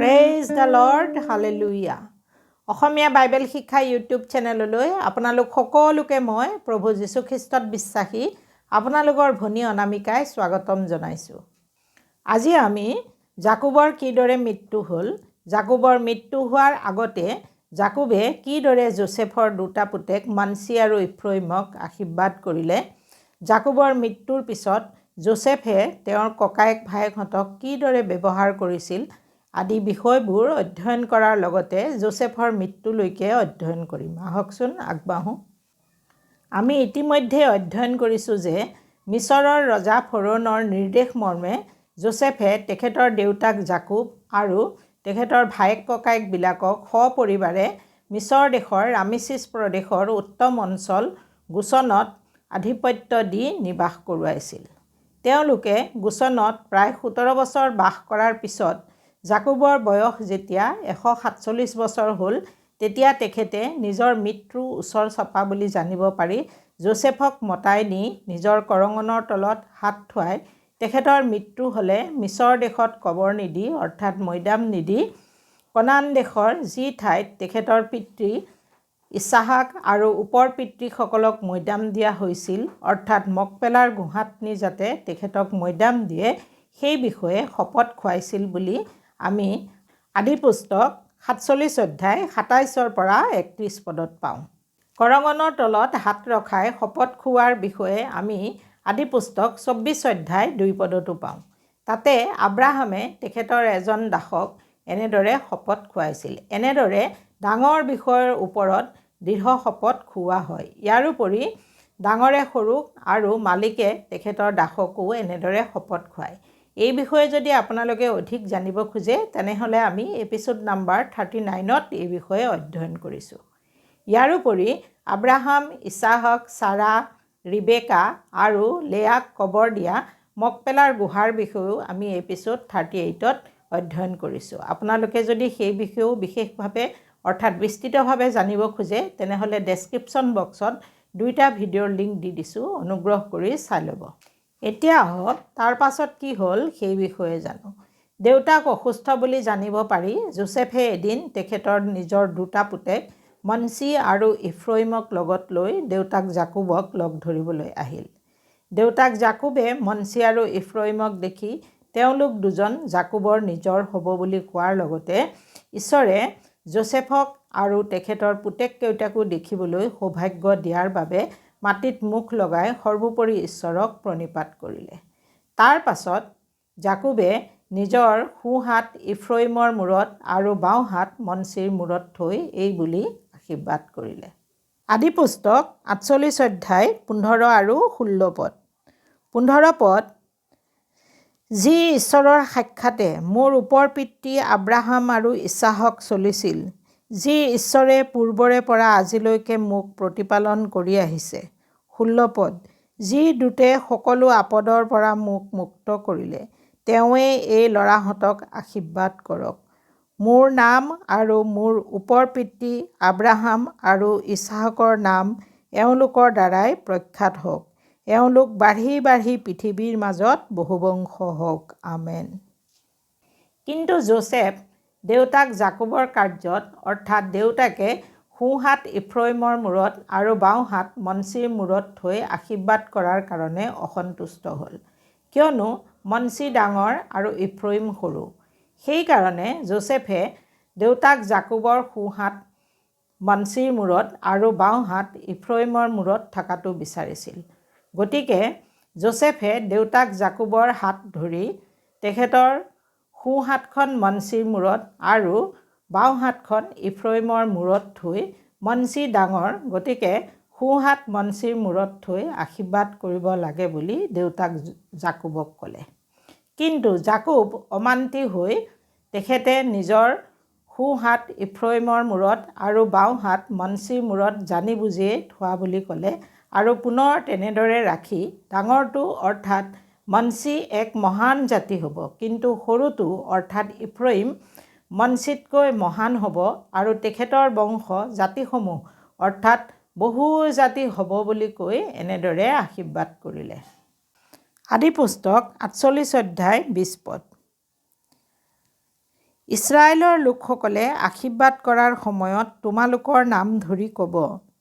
Praise the lord, hallelujah. Asomiya Bible শিক্ষা YouTube চেনেললৈ আপোনালোক সকলোকে মই প্ৰভু যীশুখ্ৰীষ্টত বিশ্বাসী আপোনালোকৰ ভনী অনামিকাই স্বাগতম জনাইছোঁ। আজি আমি জাকোবৰ কিদৰে মৃত্যু হ'ল, জাকোবৰ মৃত্যু হোৱাৰ আগতে জাকোবে কিদৰে যোচেফৰ দুটা পুতেক মানচী আৰু ইফ্ৰইমক আশীৰ্বাদ কৰিলে, জাকোবৰ মৃত্যুৰ পিছত যোচেফে তেওঁৰ ককায়েক ভায়েকহঁতক কিদৰে ব্যৱহাৰ কৰিছিল আদি বিষয়বোৰ অধ্যয়ন কৰাৰ লগতে যোচেফৰ মৃত্যুলৈকে অধ্যয়ন কৰিম। আহকচোন আগবাঢ়োঁ। আমি ইতিমধ্যে অধ্যয়ন কৰিছোঁ যে মিছৰৰ ৰজা ফৰোনৰ নিৰ্দেশ মৰ্মে যোচেফে তেখেতৰ দেউতাক জাকোব আৰু তেখেতৰ ভায়েক ককায়েকবিলাকক সপৰিবাৰে মিছৰ দেশৰ ৰামেছিছ প্ৰদেশৰ উত্তম অঞ্চল গোচনত আধিপত্য দি নিবাস কৰোৱাইছিল। তেওঁলোকে গোচনত প্ৰায় 17 বছৰ বাস কৰাৰ পিছত জাকোবৰ বয়স যেতিয়া 147 বছৰ হ'ল, তেতিয়া তেখেতে নিজৰ মৃত্যু ওচৰ চপা বুলি জানিব পাৰি যোচেফক মতাই নি নিজৰ কৰঙণৰ তলত হাত থোৱাই তেখেতৰ মৃত্যু হ'লে মিছৰ দেশত কবৰ নিদি অৰ্থাৎ মৈদাম নিদি কনান দেশৰ যি ঠাইত তেখেতৰ পিতৃ ইছহাক আৰু ওপৰ পিতৃসকলক মৈদাম দিয়া হৈছিল অৰ্থাৎ মকপেলাৰ গুহাত নি যাতে তেখেতক মৈদাম দিয়ে সেই বিষয়ে শপত খুৱাইছিল বুলি আমি আদিপুস্তক 47 অধ্যায় 27 পৰা 31 পদত পাওঁ। কৰঙণৰ তলত হাত ৰখাই শপত খোৱাৰ বিষয়ে আমি আদিপুস্তক 24 অধ্যায় 2 পদতো পাওঁ। তাতে আব্ৰাহামে তেখেতৰ এজন দাসক এনেদৰে শপত খুৱাইছিল। এনেদৰে ডাঙৰ বিষয়ৰ ওপৰত দৃঢ় শপত খোৱা হয়। ইয়াৰোপৰি ডাঙৰে সৰুক আৰু মালিকে তেখেতৰ দাসকো এনেদৰে শপত খুৱায়। এই বিষয়ে যদি আপোনালোকে অধিক জানিব খোজে তেনেহ'লে আমি এপিছ'ড নাম্বাৰ 39ত এই বিষয়ে অধ্যয়ন কৰিছোঁ। ইয়াৰোপৰি আব্ৰাহাম, ইছহাক, ছাৰা, ৰিবেকা আৰু লেয়াক কবৰ দিয়া মকপেলাৰ গুহাৰ বিষয়েও আমি এপিছ'ড 38ত অধ্যয়ন কৰিছোঁ। আপোনালোকে যদি সেই বিষয়েও বিশেষভাৱে অৰ্থাৎ বিস্তৃতভাৱে জানিব খোজে তেনেহ'লে ডেছক্ৰিপশ্যন বক্সত 2টা ভিডিঅ'ৰ লিংক দি দিছোঁ, অনুগ্ৰহ কৰি চাই ল'ব। এতিয়া আহক তাৰ পাছত কি হ'ল সেই বিষয়ে জানো। দেউতাক অসুস্থ বুলি জানিব পাৰি যোচেফে এদিন তেখেতৰ নিজৰ দুটা পুতেক মানচী আৰু ইফ্ৰইমক লগত লৈ দেউতাক জাকোবক লগ ধৰিবলৈ আহিল। দেউতাক জাকোবে মানচী আৰু ইফ্ৰইমক দেখি তেওঁলোক দুজন জাকোবৰ নিজৰ হ'ব বুলি কোৱাৰ লগতে ঈশ্বৰে যোচেফক আৰু তেখেতৰ পুতেককেইটাকো দেখিবলৈ সৌভাগ্য দিয়াৰ বাবে মাটিত মুখ লগাই সৰ্বোপৰি ঈশ্বৰক প্ৰণিপাত কৰিলে। তাৰ পাছত জাকোবে নিজৰ সোঁহাত ইফ্ৰইমৰ মূৰত আৰু বাওঁহাত মানচীৰ মূৰত থৈ এই বুলি আশীৰ্বাদ কৰিলে। আদিপুস্তক 48 অধ্যায় 15 আৰু 16 পদ। 15 পদ, যি ঈশ্বৰৰ সাক্ষাতে মোৰ ওপৰ পিতৃ আব্ৰাহাম আৰু ইছহাক চলিছিল, যি ঈশ্বৰে পূৰ্বৰে পৰা আজিলৈকে মোক প্ৰতিপালন কৰি আহিছে। 16 পদ, যি দূতে সকলো আপদৰ পৰা মোক মুক্ত কৰিলে, তেওঁৱে এই ল'ৰাহঁতক আশীৰ্বাদ কৰক। মোৰ নাম আৰু মোৰ ওপৰ পিতৃ আব্ৰাহাম আৰু ইছহাকৰ নাম এওঁলোকৰ দ্বাৰাই প্ৰখ্যাত হওক। এওঁলোক বাঢ়ি বাঢ়ি পৃথিৱীৰ মাজত বহুবংশ হওক। আমেন। কিন্তু যোচেফ দেউতাক জাকোবৰ কাৰ্যত অৰ্থাৎ দেউতাকে সোঁহাত ইফ্ৰইমৰ মূৰত আৰু বাওঁহাত মানচীৰ মূৰত থৈ আশীৰ্বাদ কৰাৰ কাৰণে অসন্তুষ্ট হ'ল, কিয়নো মানচী ডাঙৰ আৰু ইফ্ৰইম সৰু। সেইকাৰণে যোচেফে দেউতাক জাকোবৰ সোঁহাত মানচীৰ মূৰত আৰু বাওঁহাত ইফ্ৰইমৰ মূৰত থকাটো বিচাৰিছিল। গতিকে যোচেফে দেউতাক জাকোবৰ হাত ধৰি তেখেতৰ সোঁহাতখন মানচীৰ মূৰত আৰু বাওঁহাতখন ইফ্ৰইমৰ মূৰত থৈ মানচী ডাঙৰ গতিকে সোঁহাত মানচীৰ মূৰত থৈ আশীৰ্বাদ কৰিব লাগে বুলি দেউতাক জাকোবক ক'লে। কিন্তু জাকোব অমান্তি হৈ তেখেতে নিজৰ সোঁহাত ইফ্ৰইমৰ মূৰত আৰু বাওঁহাত মানচীৰ মূৰত জানি বুজিয়েই থোৱা বুলি ক'লে আৰু পুনৰ তেনেদৰে ৰাখি ডাঙৰটো অৰ্থাৎ মানচী এক মহান জাতি হ'ব, কিন্তু সৰুটো অৰ্থাৎ ইফ্ৰইম মানচীতকৈ মহান হ'ব আৰু তেখেতৰ বংশ জাতিসমূহ অৰ্থাৎ বহু জাতি হ'ব বুলি কৈ এনেদৰে আশীৰ্বাদ কৰিলে। আদিপুস্তক 48 অধ্যায় 20 পদ। ইছৰাইলৰ লোকসকলে আশীৰ্বাদ কৰাৰ সময়ত তোমালোকৰ নাম ধৰি ক'ব,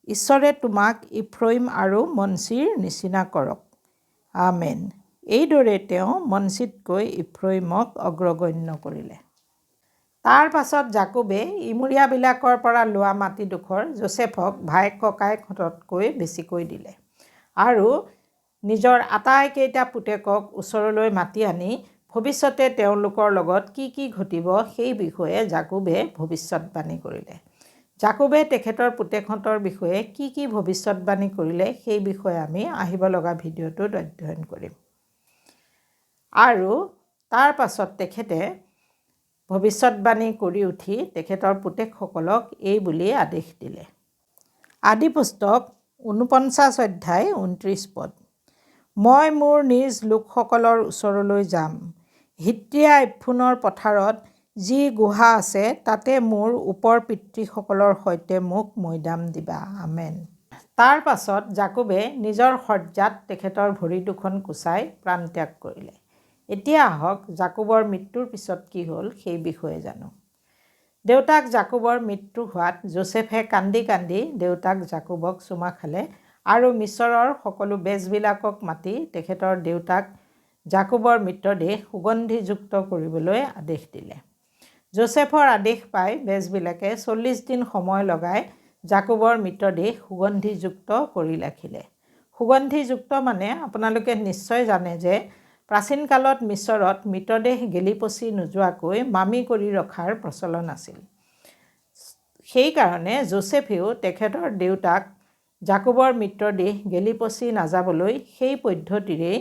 ঈশ্বৰে তোমাক ইফ্ৰইম আৰু মনচিৰ নিচিনা কৰক। আমেন। এইদৰে তেওঁ মনচিতকৈ ইফ্ৰইমক অগ্ৰগণ্য কৰিলে। তাৰ পাছত জাকোবে ইমূৰীয়াবিলাকৰ পৰা লোৱা মাটিডোখৰ যোচেফক ভায়েক ককায়েকহঁততকৈ বেছিকৈ দিলে আৰু নিজৰ আটাইকেইটা পুতেকক ওচৰলৈ মাতি আনি ভৱিষ্যতে তেওঁলোকৰ লগত কি কি ঘটিব সেই বিষয়ে জাকোবে ভৱিষ্যতবাণী কৰিলে। জাকোবে তেখেতৰ পুতেকহঁতৰ বিষয়ে কি কি ভৱিষ্যতবাণী কৰিলে সেই বিষয়ে আমি আহিব লগা ভিডিঅ'টোত অধ্যয়ন কৰিম। আৰু তাৰ পাছত তেখেতে ভৱিষ্যতবাণী কৰি উঠি তেখেতৰ পুতেকসকলক এই বুলি আদেশ দিলে। আদি পুস্তক ৪৯ অধ্যায় ২৯ পদ। মই মোৰ নিজ লোকসকলৰ ওচৰলৈ যাম। হিত্তিয়া ইফ্ৰোনৰ পথাৰত যি গুহা আছে তাতে মোৰ ওপৰ পিতৃসকলৰ সৈতে মোক মৈদাম দিবা। আমেন। তাৰ পাছত জাকোবে নিজৰ শয্যাত তেখেতৰ ভৰি দুখন কুচাই প্ৰাণত্যাগ কৰিলে। এতিয়া আহক জাকোবৰ মৃত্যুৰ পিছত কি হ'ল সেই বিষয়ে জানো। দেউতাক জাকোবৰ মৃত্যু হোৱাত যোচেফে কান্দি কান্দি দেউতাক জাকোবক চুমা খালে আৰু মিছৰৰ সকলো বেজবিলাকক মাতি তেখেতৰ দেউতাক জাকোবৰ মৃতদেহ সুগন্ধিযুক্ত কৰিবলৈ আদেশ দিলে। যোচেফৰ আদেশ পাই বেজবিলাকে ৪০ দিন সময় লগাই জাকোবৰ মৃতদেহ সুগন্ধিযুক্ত কৰি ৰাখিলে। সুগন্ধিযুক্ত মানে আপোনালোকে নিশ্চয় জানে যে প্ৰাচীন কালত মিছৰত মৃতদেহ গেলি পচি নোযোৱাকৈ মামি কৰি ৰখাৰ প্ৰচলন আছিল। সেইকাৰণে যোচেফেও তেখেতৰ দেউতাক জাকোবৰ মৃতদেহ গেলি পচি নাযাবলৈ সেই পদ্ধতিৰেই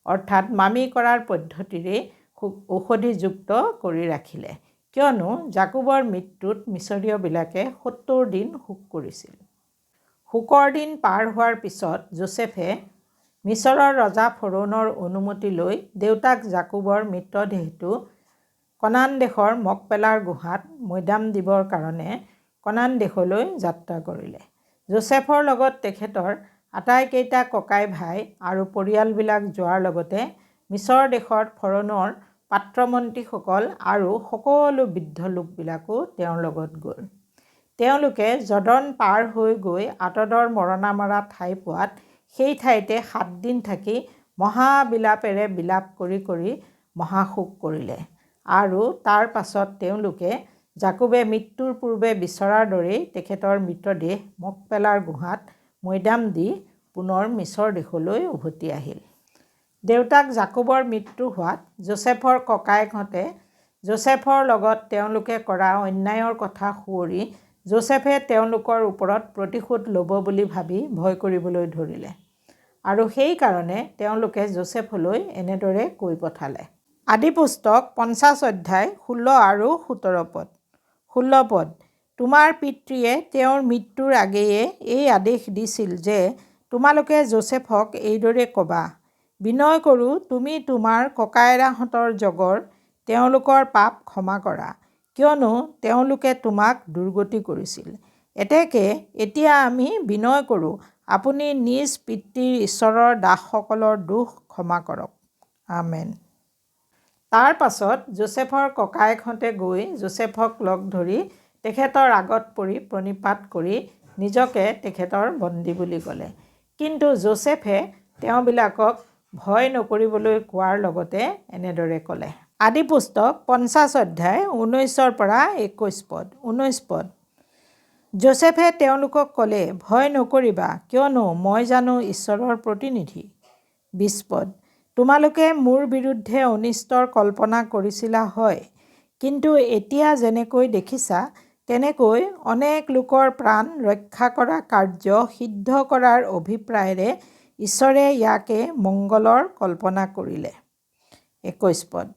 অৰ্থাৎ মামি কৰাৰ পদ্ধতিৰেই ঔষধিযুক্ত কৰি ৰাখিলে, কিয়নো জাকোবৰ মৃত্যুত মিছৰীয়বিলাকে ৭০ দিন শোক কৰিছিল। শোকৰ দিন পাৰ হোৱাৰ পিছত যোচেফে মিছৰৰ ৰজা ফৰোনৰ অনুমতি লৈ দেউতাক জাকোবৰ মৃতদেহটো কনান দেশৰ মকপেলাৰ গুহাত মৈদাম দিবৰ কাৰণে কনান দেশলৈ যাত্ৰা কৰিলে। যোচেফৰ লগত তেখেতৰ আটাইকেইটা ককাই ভাই আৰু পৰিয়ালবিলাক যোৱাৰ লগতে মিছৰ দেশত ফৰোনৰ পাত্ৰমন্ত্ৰীসকল আৰু সকলো বৃদ্ধ লোকবিলাকো তেওঁৰ লগত গ'ল। তেওঁলোকে জৰ্ডন পাৰ হৈ গৈ আটদৰ মৰণা মৰা ঠাই পোৱাত সেই ঠাইতে ৭ দিন থাকি মহাবিলাপেৰে বিলাপ কৰি কৰি মহাশোক কৰিলে আৰু তাৰ পাছত তেওঁলোকে জাকোবে মৃত্যুৰ পূৰ্বে বিচৰাৰ দৰেই তেখেতৰ মৃতদেহ মকপেলাৰ গুহাত মৈদাম দি পুনৰ মিছৰ দেশলৈ উভতি আহিল। দেউতাক জাকোবৰ মৃত্যু হোৱাত যোচেফৰ ককায়েকহঁতে যোচেফৰ লগত তেওঁলোকে কৰা অন্যায়ৰ কথা সুঁৱৰি যোচেফে তেওঁলোকৰ ওপৰত প্ৰতিশোধ ল'ব বুলি ভাবি ভয় কৰিবলৈ ধৰিলে আৰু সেইকাৰণে তেওঁলোকে যোচেফলৈ এনেদৰে কৈ পঠালে। আদি পুস্তক ৫০ অধ্যায় ১৬ আৰু ১৭ পদ। ১৬ পদ। তোমাৰ পিতৃয়ে তেওঁৰ মৃত্যুৰ আগেয়ে এই আদেশ দিছিল যে তোমালোকে যোচেফক এইদৰে ক'বা, বিনয় কৰোঁ তুমি তোমাৰ ককায়েৰাহঁতৰ জগৰ তেওঁলোকৰ পাপ ক্ষমা কৰা, কিয়নো তেওঁলোকে তোমাক দুৰ্গতি কৰিছিল। এতেকে এতিয়া আমি বিনয় কৰোঁ আপুনি নিজ পিতৃৰ ঈশ্বৰৰ দাসসকলৰ দোষ ক্ষমা কৰক। আমেন। তাৰ পাছত যোচেফৰ ককায়েকহঁতে গৈ যোচেফক লগ ধৰি তেখেতৰ আগত পৰি প্ৰণিপাত কৰি নিজকে তেখেতৰ বন্দী বুলি ক'লে। কিন্তু যোচেফে তেওঁবিলাকক ভয় নকৰিবলৈ কোৱাৰ লগতে এনেদৰে ক'লে। আদি পুস্তক ৫০ অধ্যায় ১৯ পৰা ২১ পদ। ১৯ পদ। যোচেফে তেওঁলোকক ক'লে, ভয় নকৰিবা, কিয়নো মই জানো ঈশ্বৰৰ প্ৰতিনিধি। ২০ পদ। তোমালোকে মোৰ বিৰুদ্ধে অনিষ্টৰ কল্পনা কৰিছিলা হয়, কিন্তু এতিয়া যেনেকৈ দেখিছা তেনেকৈ অনেক লোকৰ প্ৰাণ ৰক্ষা কৰা কাৰ্য সিদ্ধ কৰাৰ অভিপ্ৰায়েৰে ঈশ্বৰে ইয়াকে মংগলৰ কল্পনা কৰিলে। ২১ পদ।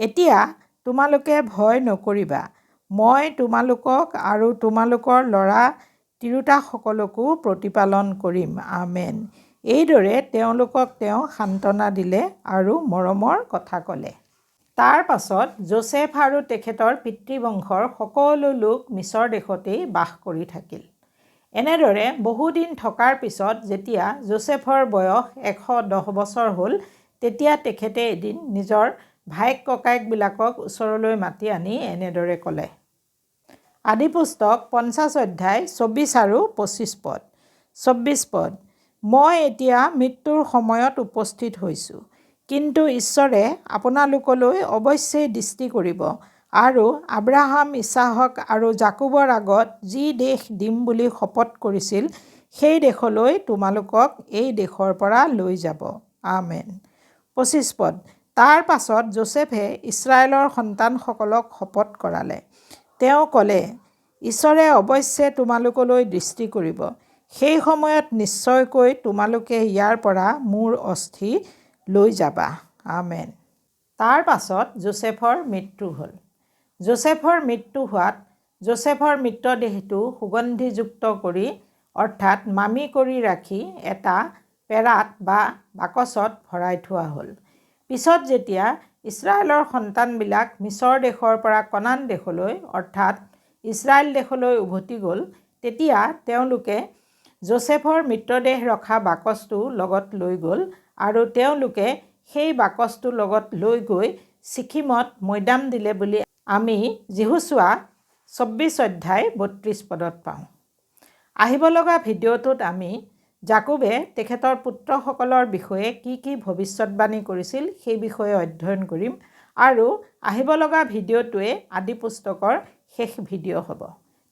এতিয়া তোমালোকে ভয় নকৰিবা, মই তোমালোকক আৰু তোমালোকৰ ল'ৰা তিৰোতাসকলকো প্ৰতিপালন কৰিম। আমেন। এইদৰে তেওঁলোকক তেওঁ সান্ত্বনা দিলে আৰু মৰমৰ কথা ক'লে। তাৰ পাছত যোচেফ আৰু তেখেতৰ পিতৃবংশৰ সকলো লোক মিছৰ দেশতেই বাস কৰি থাকিল। এনেদৰে বহুদিন থকাৰ পিছত যেতিয়া যোচেফৰ বয়স ১১০ বছৰ হ'ল, তেতিয়া তেখেতে এদিন নিজৰ ভাইক ককায়েকবিলাকক ওচৰলৈ মাতি আনি এনেদৰে ক'লে। আদিপুস্তক 50 অধ্যায় 24 আৰু 25 পদ। 24 পদ। মই এতিয়া মৃত্যুৰ সময়ত উপস্থিত হৈছোঁ, কিন্তু ঈশ্বৰে আপোনালোকলৈ অৱশ্যেই দৃষ্টি কৰিব আৰু আব্ৰাহাম, ইছাহক আৰু জাকোবৰ আগত যি দেশ দিম বুলি শপত কৰিছিল সেই দেশলৈ তোমালোকক এই দেশৰ পৰা লৈ যাব। আমেন। 25 পদ। তাৰ পাছত যোচেফে ইছৰাইলৰ সন্তানসকলক শপত কৰালে। তেওঁ ক'লে, ঈশ্বৰে অৱশ্যে তোমালোকলৈ দৃষ্টি কৰিব। সেই সময়ত নিশ্চয়কৈ তোমালোকে ইয়াৰ পৰা মোৰ অস্থি লৈ যাবা। আমেন। তাৰ পাছত যোচেফৰ মৃত্যু হ'ল। যোচেফৰ মৃত্যু হোৱাত যোচেফৰ মৃতদেহটো সুগন্ধিযুক্ত কৰি অৰ্থাৎ মামি কৰি ৰাখি এটা পেৰাত বা বাকচত ভৰাই থোৱা হ'ল। পিছত যেতিয়া ইছৰাইলৰ সন্তানবিলাক মিছৰ দেশৰ পৰা কনান দেশলৈ অৰ্থাৎ ইছৰাইল দেশলৈ উভতি গ'ল, তেতিয়া তেওঁলোকে যোচেফৰ মৃতদেহ ৰখা বাকচটো লগত লৈ গ'ল আৰু তেওঁলোকে সেই বাকচটো লগত লৈ গৈ ছিকিমত মৈদাম দিলে বুলি আমি যিহুচোৱা 24 অধ্যায় 32 পদত পাওঁ। আহিব লগা ভিডিঅ'টোত আমি জাকোবে তেখেতৰ পুত্ৰসকলৰ বিষয়ে কি কি ভৱিষ্যৎবাণী কৰিছিল সেই বিষয়ে অধ্যয়ন কৰিম আৰু আহিব লগা ভিডিঅ'টোৱে আদি পুস্তকৰ শেষ ভিডিঅ' হ'ব।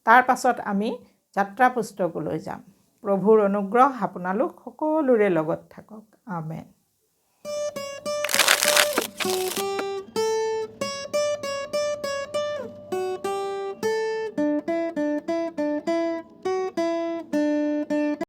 তাৰ পাছত আমি যাত্ৰা পুস্তকলৈ যাম। প্ৰভুৰ অনুগ্ৰহ আপোনালোক সকলোৰে লগত থাকক। আমেন।